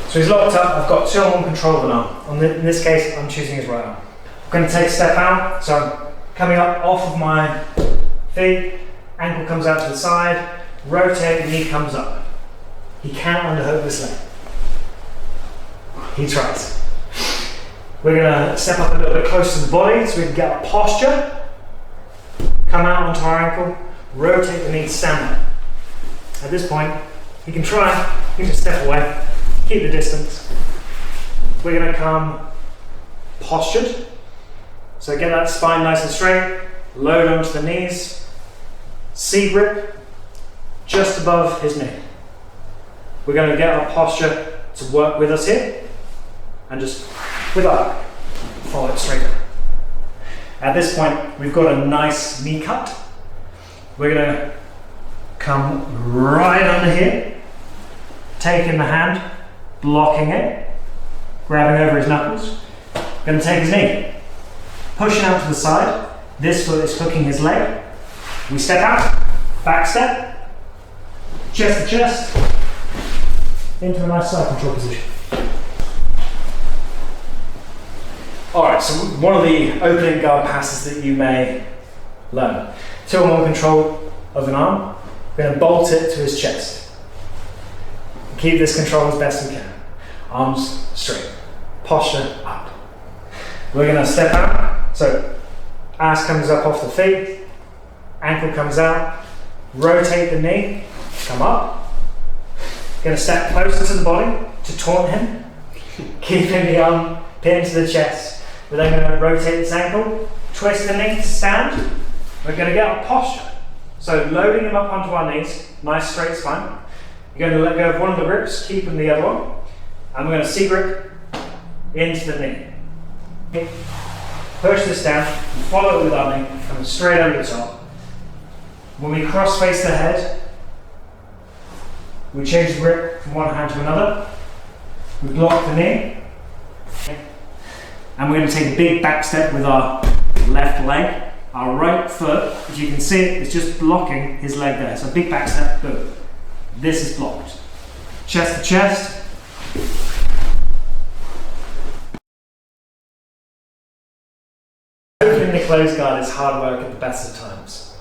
So he's locked up, I've got 2-on-1 control of an arm. In this case, I'm choosing his right arm. I'm going to take a step out, so I'm coming up off of my feet, ankle comes out to the side, rotate, knee comes up. He can't underhook this leg. He tries. We're going to step up a little bit closer to the body so we can get our posture, come out onto our ankle, rotate the knee, stand up. At this point, he can try, he can step away, keep the distance. We're going to come postured. So get that spine nice and straight, load onto the knees, C grip just above his knee. We're going to get our posture to work with us here and just with our back, follow it straight down. At this point, we've got a nice knee cut. We're going to come right under here, taking the hand, blocking it, grabbing over his knuckles. Going to take his knee, pushing out to the side. This foot is hooking his leg. We step out, back step, chest to chest, into a nice side control position. Alright, so one of the opening guard passes that you may learn. 2-on-1 control of an arm. We're going to bolt it to his chest. Keep this control as best we can. Arms straight, posture up. We're going to step out, so ass comes up off the feet, ankle comes out, rotate the knee, come up. Going to step closer to the body to taunt him, keeping the arm pinned to the chest. We're then going to rotate this ankle, twist the knee to stand. We're going to get our posture. So loading him up onto our knees, nice straight spine. You're going to let go of one of the grips, keeping the other one. And we're going to C grip into the knee. Push this down, and follow it with our knee, coming straight over the top. When we cross face the head, we change the grip from one hand to another. We block the knee. And we're going to take a big back step with our left leg. Our right foot, as you can see, is just blocking his leg there. So big back step, boom. This is blocked. Chest to chest. Opening the closed guard is hard work at the best of times.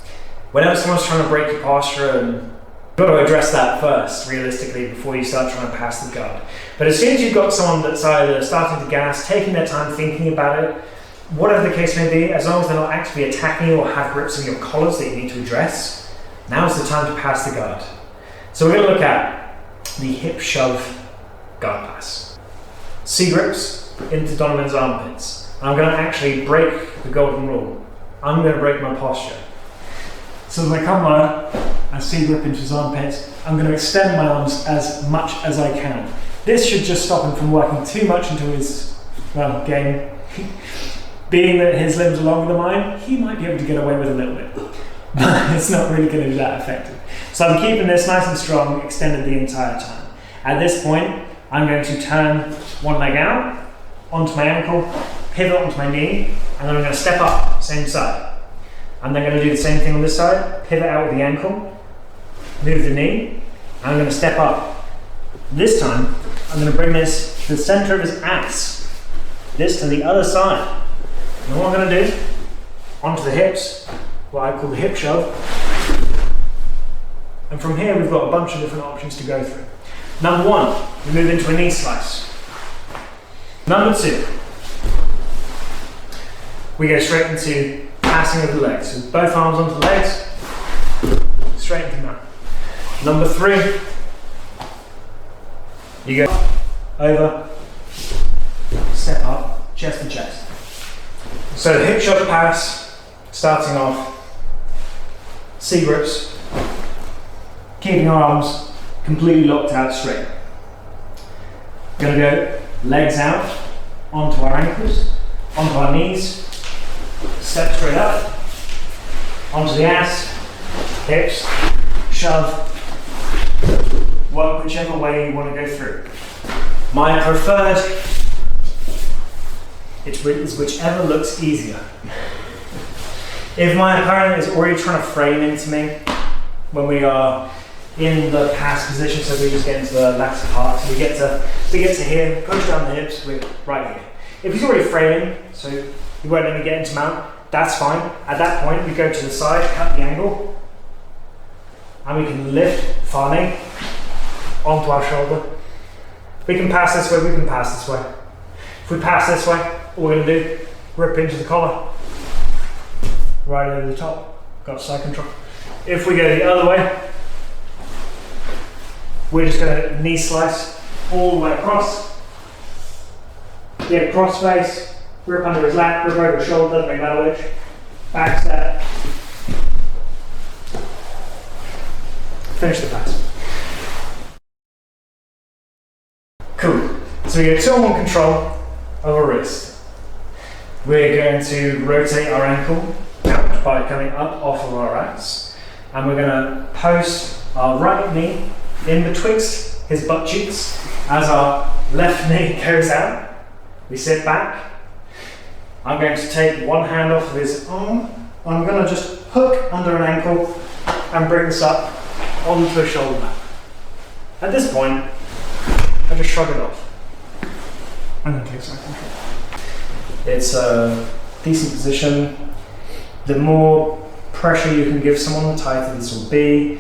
Whenever someone's trying to break your posture, and you've got to address that first, realistically, before you start trying to pass the guard. But as soon as you've got someone that's either starting to gas, taking their time thinking about it, whatever the case may be, as long as they're not actively attacking you or have grips on your collars that you need to address, now's the time to pass the guard. So we're going to look at the hip shove guard pass. C grips into Donovan's armpits. I'm going to actually break the golden rule. I'm going to break my posture. So as I come low and C grip into his armpits, I'm going to extend my arms as much as I can. This should just stop him from working too much into his, game. Being that his limbs are longer than mine, he might be able to get away with a little bit. But it's not really going to be that effective. So I'm keeping this nice and strong, extended the entire time. At this point, I'm going to turn one leg out, onto my ankle, pivot onto my knee, and then I'm going to step up, same side. I'm then going to do the same thing on this side, pivot out with the ankle, move the knee, and I'm going to step up. This time, I'm going to bring this to the center of his ass, this to the other side. And what I'm going to do, onto the hips, what I call the hip shove. And from here, we've got a bunch of different options to go through. Number one, we move into a knee slice. Number two, we go straight into passing of the legs. So both arms onto the legs, straight into that. Number three, you go over, step up, chest to chest. So hip shove pass, starting off, C grips, keeping our arms completely locked out straight. Gonna go legs out, onto our ankles, onto our knees, step straight up, onto the ass, hips, shove, work whichever way you want to go through. My preferred is whichever looks easier. If my opponent is already trying to frame into me when we are in the pass position, so we just get into the latter part. So we get to here, push down the hips, we're right here. If he's already framing, so he won't let me get into mount, that's fine. At that point, we go to the side, cut the angle, and we can lift Farney onto our shoulder. We can pass this way, we can pass this way. If we pass this way, all we're going to do, rip into the collar, right over the top, got side control. If we go the other way, we're just going to knee slice all the way across. Get cross face, grip under his lap, grip over his shoulder, doesn't make matter which. Back step. Finish the pass. Cool. So we get 2-on-1 control of our wrist. We're going to rotate our ankle out by coming up off of our racks. And we're going to post our right knee in betwixt his butt cheeks as our left knee goes out. We sit back. I'm going to take one hand off of his arm. I'm going to just hook under an ankle and bring this up onto a shoulder map. At this point, I just shrug it off and then take side control. It's a decent position. The more pressure you can give someone, the tighter this will be.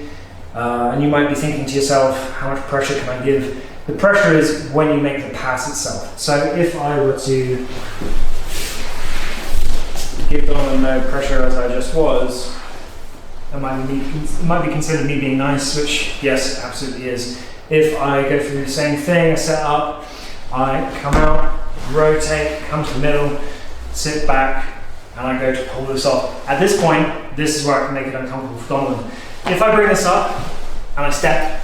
And you might be thinking to yourself, how much pressure can I give? The pressure is when you make the pass itself. So if I were to give Donovan no pressure as I just was, it might be considered me being nice, which yes, it absolutely is. If I go through the same thing, I set up, I come out, rotate, come to the middle, sit back, and I go to pull this off. At this point, this is where I can make it uncomfortable for Donovan. If I bring this up and I step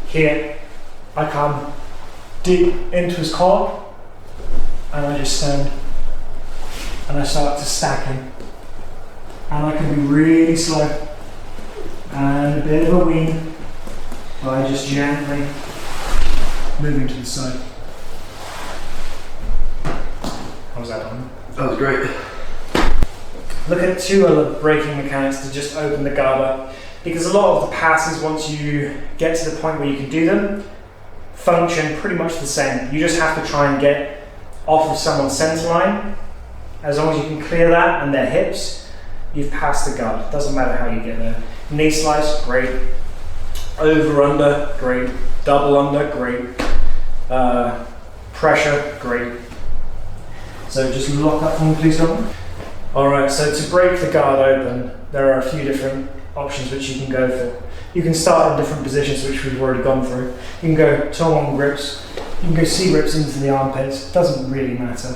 here, I come deep into his collar and I just stand and I start to stack him. And I can be really slow and a bit of a wean by just gently moving to the side. How was that, Donovan? That was great. Look at 2 other braking mechanics to just open the guard up, because a lot of the passes, once you get to the point where you can do them, function pretty much the same. You just have to try and get off of someone's center line. As long as you can clear that and their hips, you've passed the guard. Doesn't matter how you get there. Knee slice, great. Over under, great. Double under, great. Pressure, great. So just lock up for me, please, Donovan. Alright, so to break the guard open, there are a few different options which you can go for. You can start in different positions, which we've already gone through. You can go toe-on grips, you can go C-grips into the armpits, doesn't really matter.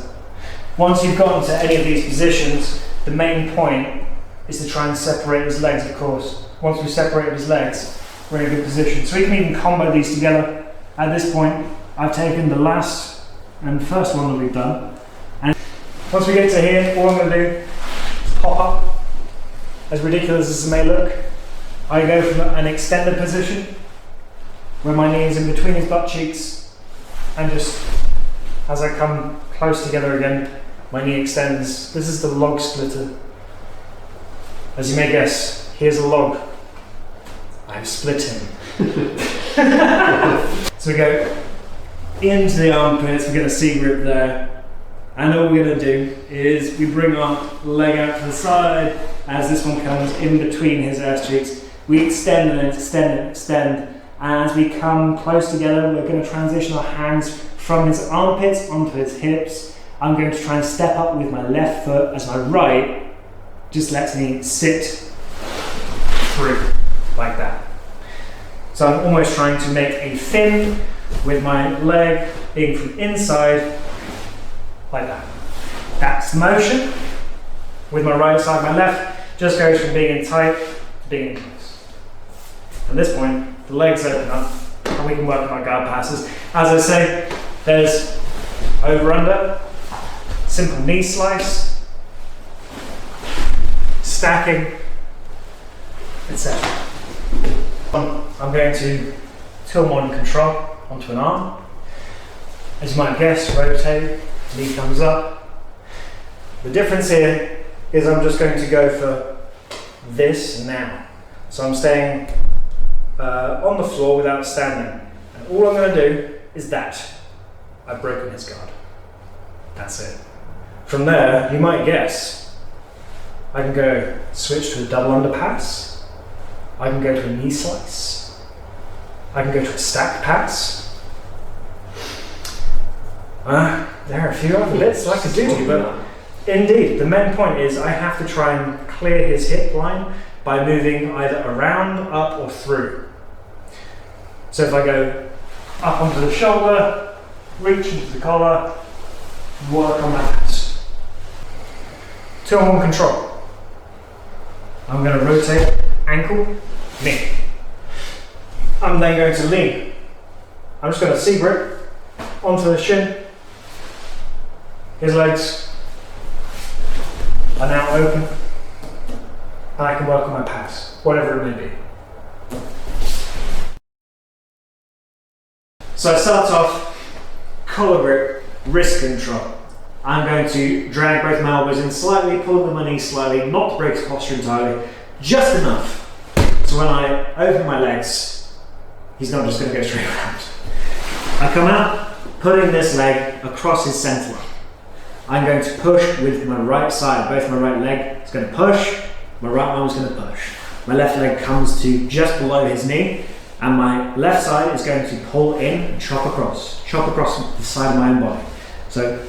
Once you've gotten to any of these positions, the main point is to try and separate his legs, of course. Once we've separated his legs, we're in a good position. So we can even combo these together. At this point, I've taken the last and first one that we've done. And once we get to here, all I'm going to do is pop up. As ridiculous as it may look, I go from an extended position where my knee is in between his butt cheeks, and just as I come close together again, my knee extends. This is the log splitter. As you may guess, here's a log. I've split him. So we go into the armpits, we get a C grip there, and all we're going to do is we bring our leg out to the side as this one comes in between his ass cheeks. We extend and extend and extend, and as we come close together, we're going to transition our hands from his armpits onto his hips. I'm going to try and step up with my left foot as my right just lets me sit through like that. So I'm almost trying to make a fin with my leg being from inside like that. That's the motion. With my right side, my left just goes from being in tight to being in close. At this point, the legs open up and we can work on our guard passes. As I say, there's over under, simple knee slice, stacking, etc. I'm going to tilt one control onto an arm. As you might guess, rotate, knee comes up. The difference here is I'm just going to go for this now. So I'm staying on the floor without standing. And all I'm going to do is that. I've broken his guard. That's it. From there, you might guess, I can go switch to a double underpass. I can go to a knee slice. I can go to a stacked pass. There are a few other bits I could do to you, but indeed, the main point is I have to try and clear his hip line by moving either around, up, or through. So if I go up onto the shoulder, reach into the collar, work on that pass. 2-on-1 control. I'm going to rotate ankle, knee. I'm then going to lean. I'm just going to C-grip onto the shin. His legs are now open, and I can work on my pass, whatever it may be. So I start off collar grip, wrist control. I'm going to drag both my elbows in slightly, pull them my knees slightly, not to break his posture entirely, just enough. So when I open my legs, he's not just going to go straight around. I come out, putting this leg across his centre line. I'm going to push with my right side, both my right leg is going to push, my right arm is going to push. My left leg comes to just below his knee, and my left side is going to pull in and chop across the side of my own body. So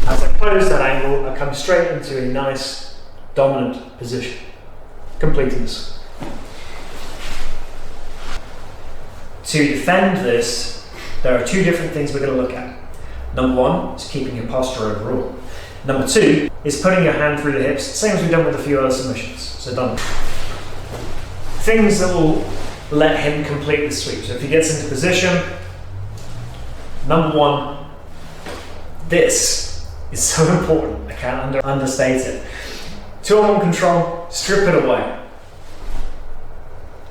as I close that angle, I come straight into a nice dominant position. Completeness. To defend this, there are two different things we're going to look at. Number one is keeping your posture overall. Number two is putting your hand through the hips, same as we've done with a few other submissions. So done. Things that will let him complete the sweep. So if he gets into position, number one, this is so important. I can't understate it. 2-on-1 control, strip it away.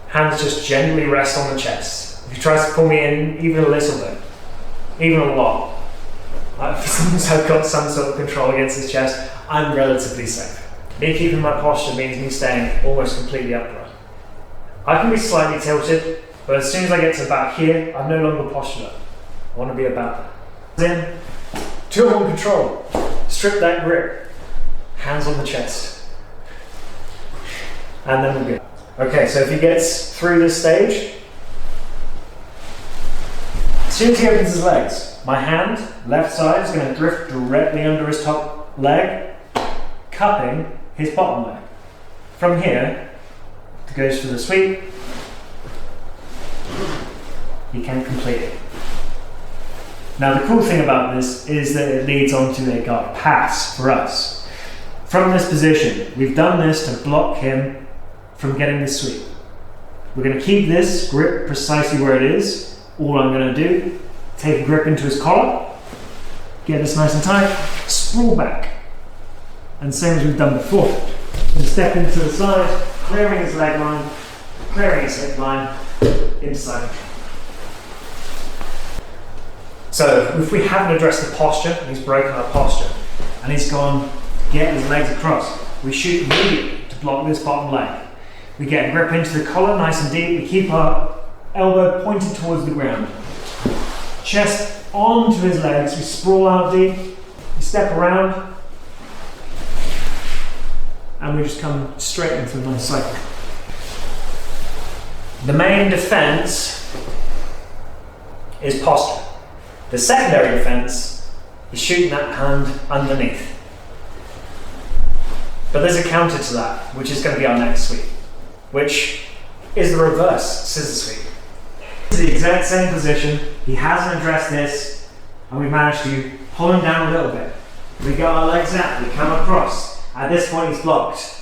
Hands just gently rest on the chest. If he tries to pull me in even a little bit, even a lot, since I've got some sort of control against his chest, I'm relatively safe. Me keeping my posture means me staying almost completely upright. I can be slightly tilted, but as soon as I get to about here, I'm no longer postured up. I want to be about that. Then, 2-on-1 control. Strip that grip. Hands on the chest. And then we're good. Okay, so if he gets through this stage, as soon as he opens his legs, my hand, left side, is going to drift directly under his top leg, cupping his bottom leg. From here, it goes for the sweep. You can complete it. Now the cool thing about this is that it leads onto a guard pass for us. From this position, we've done this to block him from getting the sweep. We're going to keep this grip precisely where it is. All I'm going to do, take a grip into his collar, get this nice and tight, sprawl back. And same as we've done before. And step into the side, clearing his leg line, clearing his hip line, inside. So if we haven't addressed the posture, and he's broken our posture, and he's gone get his legs across, we shoot immediately to block this bottom leg. We get a grip into the collar nice and deep, we keep our elbow pointed towards the ground. Chest onto his legs, we sprawl out deep, we step around, and we just come straight into a nice cycle. The main defense is posture. The secondary defense is shooting that hand underneath. But there's a counter to that, which is going to be our next sweep, which is the reverse scissor sweep. It's the exact same position. He hasn't addressed this, and we managed to pull him down a little bit. We got our legs out, we come across. At this point he's blocked,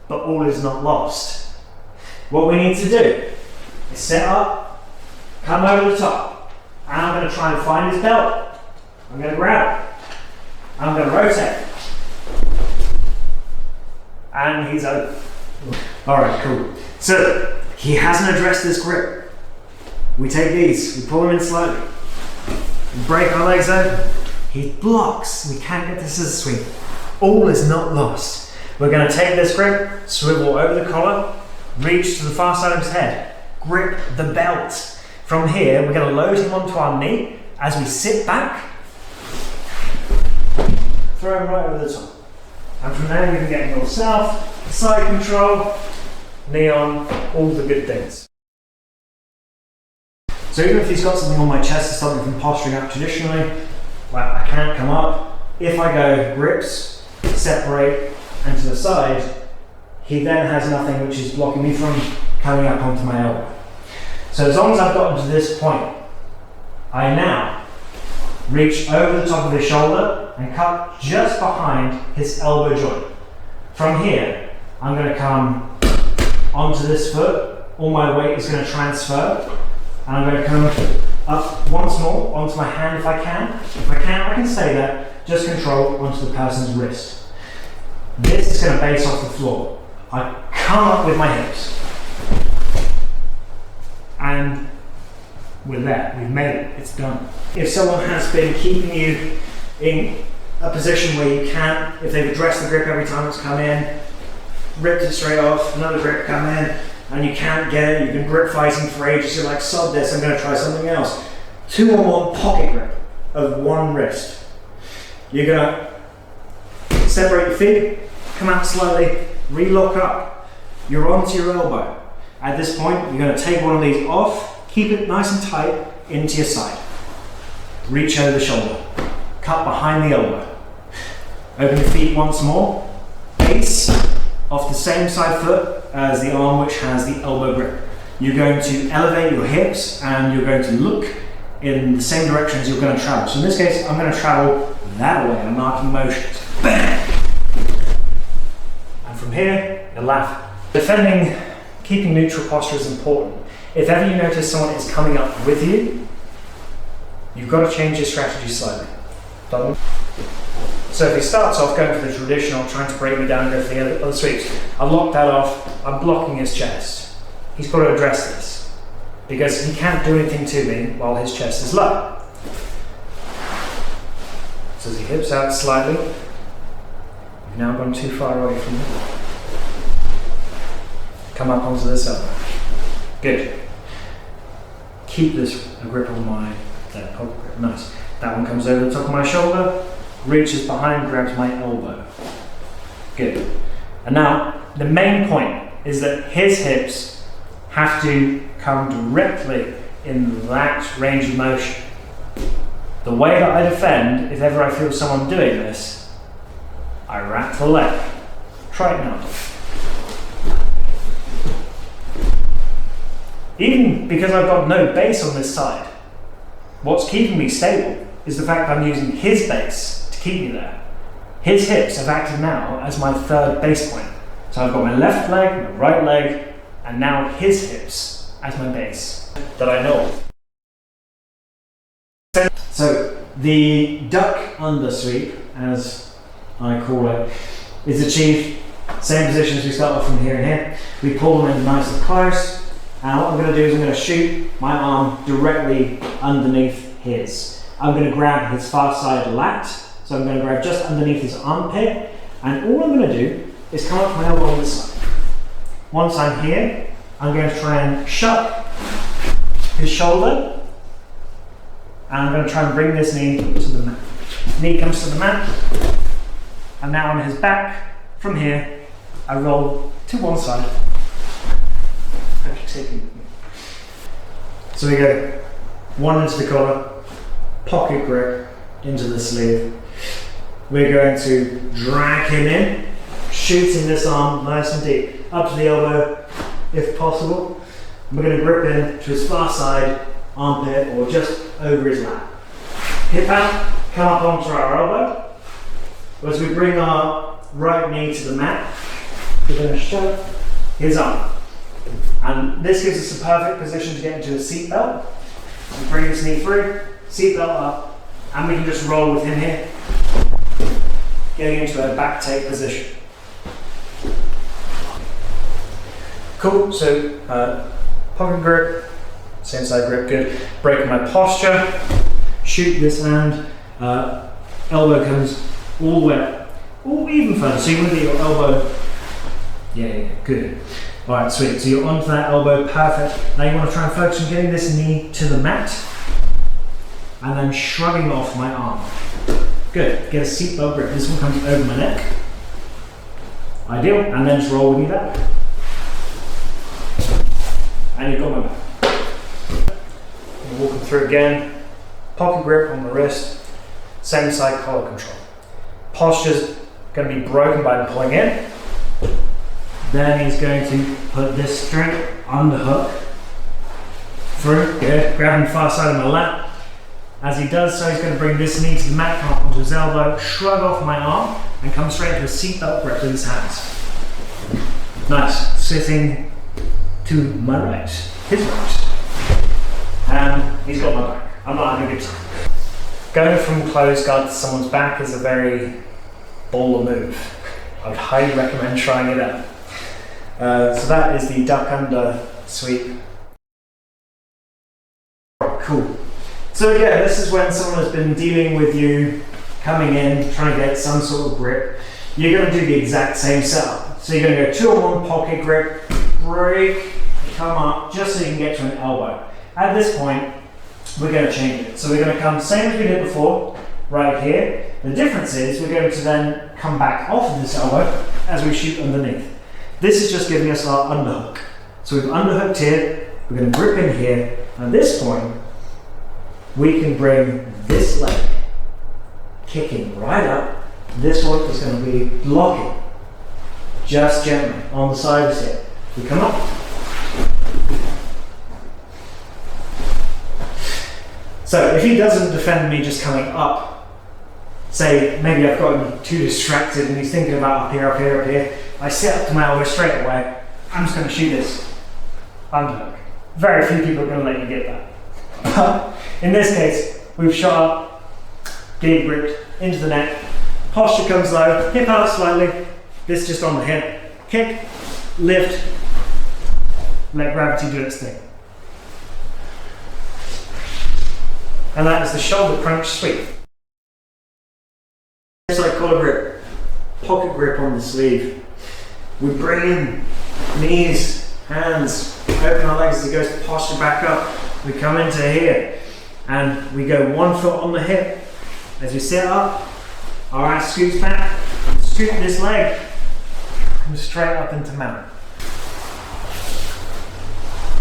but all is not lost. What we need to do is set up, come over the top, and I'm going to try and find his belt. I'm going to grab it. I'm going to rotate. And he's over. Alright, cool. So, he hasn't addressed this grip. We take these, we pull him in slightly. We break our legs out. He blocks. We can't get the scissor sweep. All is not lost. We're going to take this grip, swivel over the collar, reach to the far side of his head, grip the belt. From here, we're going to load him onto our knee as we sit back, throw him right over the top. And from there, you can get yourself, side control, knee on, all the good things. So even if he's got something on my chest to stop me from posturing up traditionally, well, I can't come up. If I go grips, separate, and to the side, he then has nothing which is blocking me from coming up onto my elbow. So as long as I've gotten to this point, I now reach over the top of his shoulder and cut just behind his elbow joint. From here, I'm going to come onto this foot. All my weight is going to transfer. And I'm going to come up once more onto my hand if I can. If I can't, I can stay there. Just control onto the person's wrist. This is going to base off the floor. I come up with my hips. And we're there. We've made it. It's done. If someone has been keeping you in a position where you can't, if they've addressed the grip every time it's come in, ripped it straight off, another grip come in, and you can't get it, you've been grip fighting for ages, you're like, sod this, I'm going to try something else. 2 or more pocket grip of one wrist. You're going to separate your feet, come out slightly, re-lock up. You're onto your elbow. At this point, you're going to take one of these off, keep it nice and tight into your side. Reach over the shoulder, cut behind the elbow. Open your feet once more, base off the same side foot as the arm which has the elbow grip. You're going to elevate your hips and you're going to look in the same direction as you're going to travel. So in this case, I'm going to travel that way. I'm marking motions. Bang! And from here, you laugh. Defending, keeping neutral posture is important. If ever you notice someone is coming up with you, you've got to change your strategy slightly. Done? So if he starts off going for the traditional, trying to break me down and go for the other sweeps, I lock that off, I'm blocking his chest. He's got to address this, because he can't do anything to me while his chest is low. So as he hips out slightly, you've now gone too far away from me. Come up onto this elbow. Good. Keep this grip on my pocket grip. Nice. That one comes over the top of my shoulder, reaches behind, grabs my elbow. Good. And now, the main point is that his hips have to come directly in that range of motion. The way that I defend, if ever I feel someone doing this, I wrap the leg. Try it now. Even because I've got no base on this side, what's keeping me stable is the fact that I'm using his base to keep me there. His hips have acted now as my third base point. So I've got my left leg, my right leg, and now his hips as my base that I know of. So the duck under sweep, as I call it, is achieved same position as we start off from here and here. We pull them in nice and close, and what I'm going to do is I'm going to shoot my arm directly underneath his. I'm going to grab his far side lat, so I'm going to grab just underneath his armpit, and all I'm going to do is come up my elbow on this side. Once I'm here, I'm going to try and shut his shoulder, and I'm going to try and bring this knee to the mat. Knee comes to the mat, and now on his back, from here, I roll to one side. So we go one into the collar, pocket grip into the sleeve. We're going to drag him in, shooting this arm nice and deep, up to the elbow if possible. We're going to grip in to his far side, armpit, or just over his lap. Hip out, come up onto our elbow. As we bring our right knee to the mat, we're going to shove his arm. And this gives us a perfect position to get into a seat belt. We bring this knee through, seat belt up, and we can just roll with him here, getting into a back take position. Cool, so pocket grip, same side grip, good. Breaking my posture, shoot this hand, elbow comes all the way up, or even further. So you want to get your elbow, Yeah, good. Alright, sweet. So you're onto that elbow, perfect. Now you want to try and focus on getting this knee to the mat and then shrugging off my arm. Good. Get a seatbelt grip. This one comes over my neck. Ideal. And then just roll with me back. And you've got my back. And walking through again. Pocket grip on the wrist. Same side collar control. Posture's going to be broken by pulling in. Then he's going to put this string underhook through. Good. Grabbing the far side of my lap. As he does so, he's going to bring this knee to the mat, come up onto his elbow, shrug off my arm, and come straight into a seatbelt grip with his hands. Nice. Sitting to my right, his right. And he's got my back. I'm not having a good time. Going from closed guard to someone's back is a very baller move. I would highly recommend trying it out. So that is the duck under sweep. Cool. So yeah, this is when someone has been dealing with you, coming in, trying to get some sort of grip. You're going to do the exact same setup. So you're going to go 2 on 1 pocket grip, break, come up, just so you can get to an elbow. At this point, we're going to change it. So we're going to come same as we did before, right here. The difference is we're going to then come back off of this elbow as we shoot underneath. This is just giving us our underhook. So we've underhooked here, we're going to grip in here, and at this point, we can bring this leg kicking right up. This one is going to be blocking just gently on the sides here. We come up. So if he doesn't defend me just coming up, say maybe I've gotten too distracted and he's thinking about up here, up here, up here, I sit up to my elbow straight away, I'm just going to shoot this underhook. Very few people are going to let you get that. But in this case, we've shot up, gate gripped into the neck, posture comes low, hip out slightly, this just on the hip, kick, lift, let gravity do its thing. And that is the shoulder crunch sweep. It's like collar grip, pocket grip on the sleeve. We bring in knees, hands, open our legs as it goes to posture back up. We come into here and we go 1 foot on the hip. As we sit up, our ass scoots back, scoot this leg, come straight up into mount.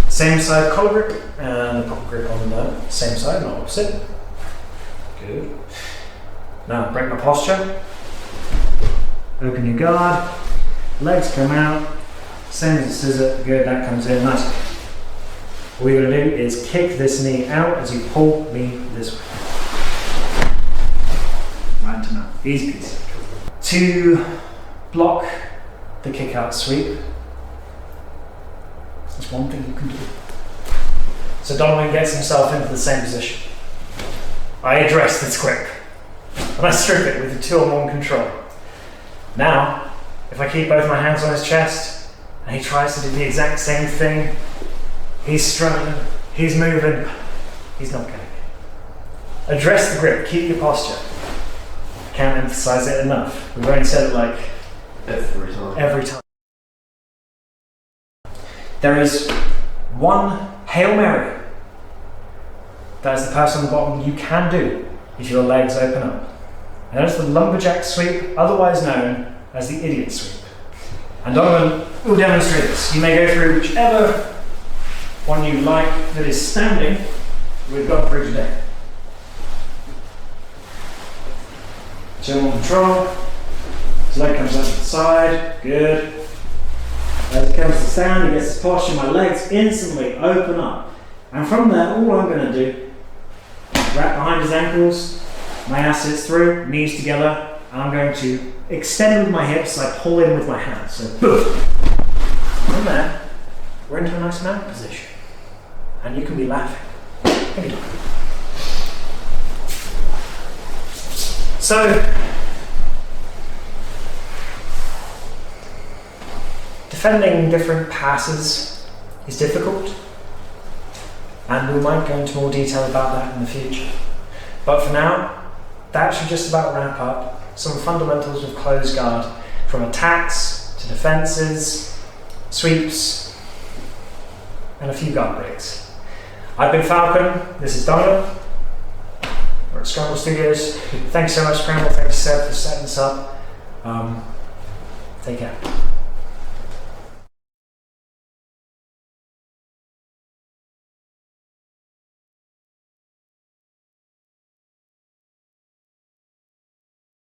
Same side collar grip and the pocket grip on the same side, not opposite. Good. Now break my posture. Open your guard. Legs come out. Same as a scissor. Good, that comes in. Nice. What we're going to do is kick this knee out as you pull me this way. Right to mount. Easy peasy. To block the kick out sweep, there's one thing you can do. So Donovan gets himself into the same position. I address this grip and I strip it with a 2 on 1 control. Now, if I keep both my hands on his chest and he tries to do the exact same thing, he's struggling, he's moving, he's not getting it. Address the grip, keep your posture. Can't emphasize it enough. We've only said it like every time. There is one Hail Mary. That is the pass on the bottom you can do if your legs open up. And that is the Lumberjack sweep, otherwise known as the idiot sweep. And Donovan will demonstrate this. You may go through whichever one you like that is standing. We've gone through today. Chin on control. His leg comes up to the side. Good. As it comes to stand, he gets his posture. My legs instantly open up. And from there, all I'm going to do, wrap behind his ankles, my ass sits through, knees together, and I'm going to extend with my hips, I pull in with my hands. So, boom. From there, we're into a nice mount position. And you can be laughing. So, defending different passes is difficult, and we might go into more detail about that in the future. But for now, that should just about wrap up some fundamentals of closed guard, from attacks to to defences, sweeps, and a few guard breaks. I've been Falcon, this is Donovan. We're at Scramble Studios. Thanks so much, Scramble. Thanks, Seb, for setting this up. Take care.